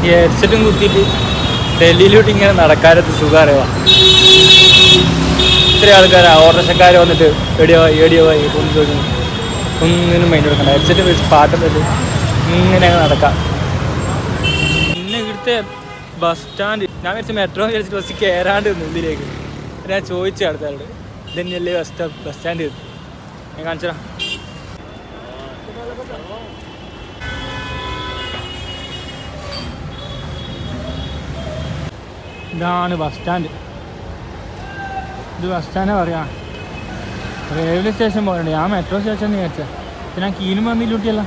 ഈ ഹെഡ്സെറ്റും കുത്തിയിട്ട് ഡൽഹിയിലോട്ട് ഇങ്ങനെ നടക്കാനത്ത് സുഖം അറിയാം. ഇത്രയും ആൾക്കാർ ഓട്ടോറിക്ഷക്കാർ വന്നിട്ട് എടിയോ ഒന്ന് ചോദിക്കുന്നു, ഒന്നിനും മൈൻഡ് കൊടുക്കണ്ട. ഹെഡ്സെറ്റ് വെച്ച് പാട്ടും വെച്ച് ഇങ്ങനെ നടക്കാം. പിന്നെ ഇവിടുത്തെ ബസ് സ്റ്റാൻഡ് ഞാൻ വിചാരിച്ചു മെട്രോ വിചാരിച്ചിട്ട് ബസ് കയറാണ്ട് ഉള്ളിലേക്ക്. ഞാൻ ചോദിച്ചു ആൾക്കാരോട് ഇതന്നെയല്ലേ ബസ് സ്റ്റാൻഡ് ഞാൻ കാണിച്ചതാ. ഇതാണ് ബസ് സ്റ്റാൻഡ്. ഇത് ബസ് സ്റ്റാൻഡ് പറയാം. റെയിൽവേ സ്റ്റേഷൻ പോലുണ്ട്. ഞാൻ മെട്രോ സ്റ്റേഷൻ വിചാരിച്ച. പിന്നെ ഞാൻ കീനും വന്നില്ലൂട്ടിയല്ല.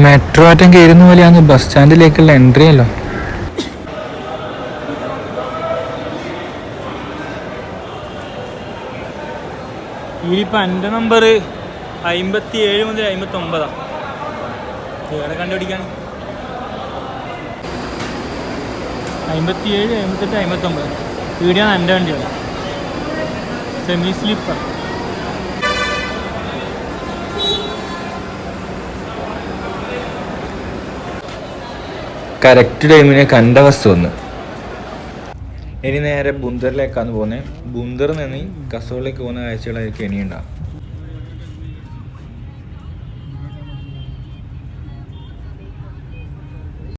മെട്രോ ആറ്റം കയറുന്ന പോലെയാണ് ബസ് സ്റ്റാൻഡിലേക്കുള്ള എൻട്രി അല്ലോ. ഇതിപ്പോൾ എൻ്റെ നമ്പർ 57 മുതൽ 59. വേറെ കണ്ടുപിടിക്കാൻ 57, 58, 59. ഇവിടെയാണ് എൻ്റെ വണ്ടിയാണ്. Semi sleeper. കറക്റ്റ് ടൈമിന് കണ്ട ബസ് വന്ന്. ഇനി നേരെ ബുന്ദറിലേക്കാണ് പോകുന്നത്. ബുന്ദറിൽ നിന്ന് കസോളിലേക്ക് പോകുന്ന കാഴ്ചകളായിരിക്കും ഇനിയുണ്ടാവും.